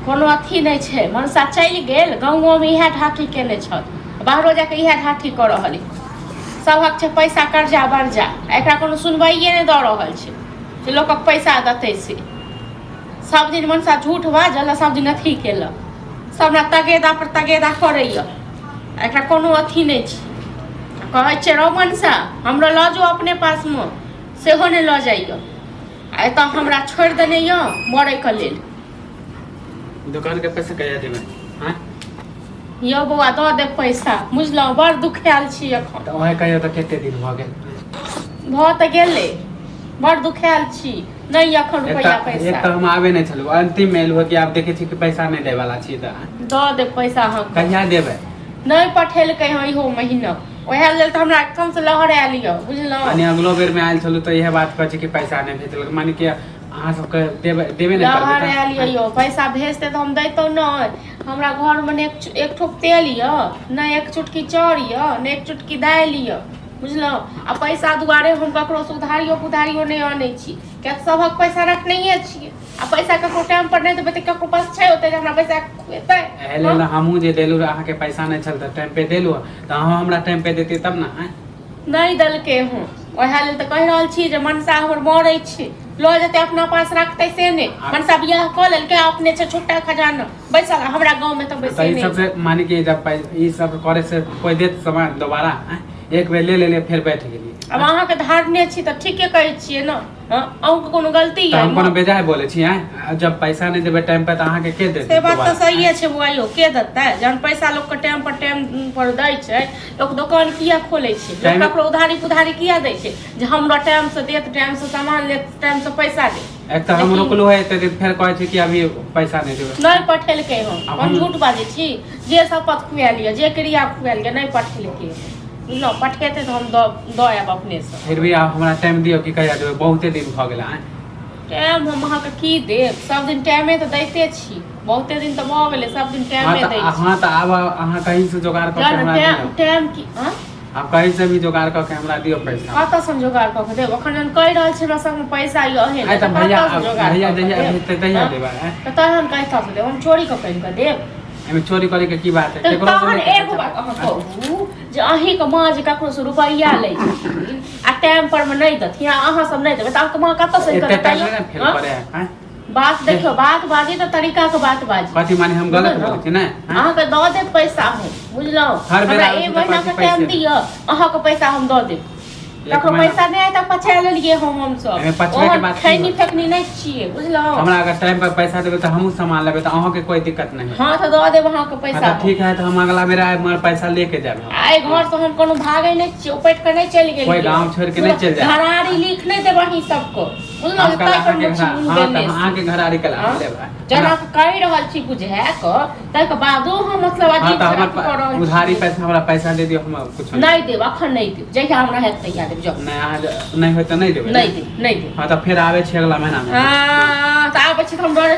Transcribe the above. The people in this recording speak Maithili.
कोनो अथी नहीं छे। मनसा चल गेल गाँव में इहे ढाठी केने छत, बाहरो जाके इहे ढाठी कर रहल सबक छे पैसा कर्जा बर्जा, एकरा कोनो सुनवाइए नहीं दऽ रहल छे जे लोकक पैसा देतै से। सब दिन मनसा झूठ बाजल, सब दिन अथी केल, सब ना तगेदा पर तगेदा करैया, एकरा कोनो अथी नहीं छे। कहै छे रौ मनसा हमरा लऽ जाओ अपने पास में, सेहो नहीं लऽ जाइयो, आ एतऽ हमरा छोड़ देने य मरै के लेल। दुकान के पैसा कहिया देबै? हां यो बौआ दऽ दे पैसा, बुझलौ बड़ दुखायल छी एखन। तऽ ओहे कहियो तऽ कते दिन भऽ गेल? भऽ तऽ गेलै, बड़ दुखायल छी, नहीं एखन रुपया पैसा। एक तऽ हम आबे नहीं छलु, अंतिम में एलु कि आब देखे छी कि पैसा नहीं दे वाला छी, तऽ दऽ दे पैसा। हम कहिया देबै? नहीं पठेलकै हँ इहो महीना, ओहे लेल तऽ हमरा एकदम से लहर आयल य, बुझलौ। अनि अगलो बेर में आयल छलु तऽ इहे बात कहै छी कि पैसा नहीं भेजलक, माने कि अहाँ सबके देबे नहीं करबै। लहर आयल य यो, पैसा भेजते तऽ हम दैतौ नहीं। हमरा घर में एक ठोप तेल य, न एक चुटकी चाउर य, न एक चुटकी दालि य, बुझलौ। आ पैसा दुआरे हम ककरो से उधारियो पुधारियो नहीं आनै छी, किया सबहक पैसा रखनैये छियै। आ पैसा ककरो टाइम पर नहीं देबै तऽ ककरो पास छै ओते जे हमरा पैसा खुएतै? एले ला हमहू जे देलु अहाँ के पैसा नहीं छल त टाइम पे देलु, त अहाँ हमरा टाइम पे देती तब ना। नहीं देलकै हूँ, ओहे लेल तऽ कहि रहल छी जे मनसा हमर मरै छै, लऽ जेतै अपना पास रखतै से नहीं। मनसा बियाह कऽ लेलकै, अपने से छोटा खजाना बैसल, हमरा गांव में तो बैसे नहीं। सबसे माने कि जब ई सब करे से कोई देत सामान दोबारा एक बेर ले फिर बैठ गेली। अब अहाँ के धारने छी तऽ ठीके कहै छियै न, अहूँ के कोनो गलती है? हम कोनो बेजाय बोले छी हैं? जब पैसा नहीं देबे टाइम पे त अहाँ के देतै? से बात तो सही है बुआइयो, के देतै? जहन पैसा लोग के टाइम पर दै छै, लोग दुकान किया खोले छै? लोग ककरो उधारी पुधारी किया दै छै? जे हमरा टाइम से देत, टाइम से सामान लेत, टाइम से पैसा दे। एक त हम रोकलो है त फिर कहै छै कि अभी पैसा नहीं देबे। नहीं पठेलकै हम झूठ बाजै छी? जे शपथ खुआल लिया, जे क्रिया खुआल लिया, नहीं पठेलकै। बुझलौ, पठेतै तऽ हम दऽ आयब अपने से। फिर भी आप हमरा टाइम दियो कि कहिया देबे? बहुते दिन भ गेल हैं। टाइम हम अहाँ के की देब? सब दिन टाइमे तऽ दैते छी, बहुते दिन तऽ भऽ गेलै, सब दिन टाइमे दै छी। हां त आब अहाँ कहीं से जोगाड़ क के हमरा दियो। टाइम की आप कहीं से भी जोगाड़ क के हमरा दियो पैसा। कतऽ से जोगाड़ क के देब? अखन जन कहि रहल छी हमरा संग में पैसा य अहे त भैया जहिया भेजतै तहिया देबा हैं। त तहन कहिता से देब? हम चोरी क कहि के देब? एमे चोरी करे के की बात है? केकरो तहन एगो बात अहाँ कहू जे अहीं के माँ जे ककरो से रुपैया लै छथिन आ टाइम पर में नहीं दथिन, अहाँ सब नहीं देबै त अहाँके माँ कतऽ से करतै? बात देखियो, बात बाजी तो तरीका के बात बाजी। कथि माने हम गलत बोलै छी नै? अहाँ के दऽ देब पैसा हम, बुझलौ। हमरा एक महीना के टाइम दियौ, अहाँ के पैसा हम दऽ देब। ककरो पैसा नहीं आए त पछा लेलिए हम सब। एमे पछुए के बात खैनी फेकनी नहीं छिए, बुझलौ। हमरा अगर टाइम पर पैसा देबै त हमहू सामान लेबै त अहाँ के कोई दिक्कत नहीं है। हां त दऽ देब अहाँ के पैसा। ठीक है, तो हम अगला बेर आए मगर पैसा लेके जाब। आइ घर से हम कोनो भागै नहीं छिए, उपट के नहीं चल गेलिए। कोई गांव छोड़ के नहीं चल जाए। घरारी लिख नहीं देब अहीं सबको, बुझलौ। अहाँ के घरारी कला लेबै जना कहि रहल छी बुझै क, तै के बादो हम मतलब अजीब से कर रहल छी। उधारी पैसा हमरा पैसा दे दियो, हम कुछ नहीं देब, अखन नहीं देब, जहिया हमरा हेत तहिया देब। जाओ नहीं होय त नहीं देबै? नहीं देब। हां त फिर आबै छी अगला महीना में। हां त आबै छी त हम डरे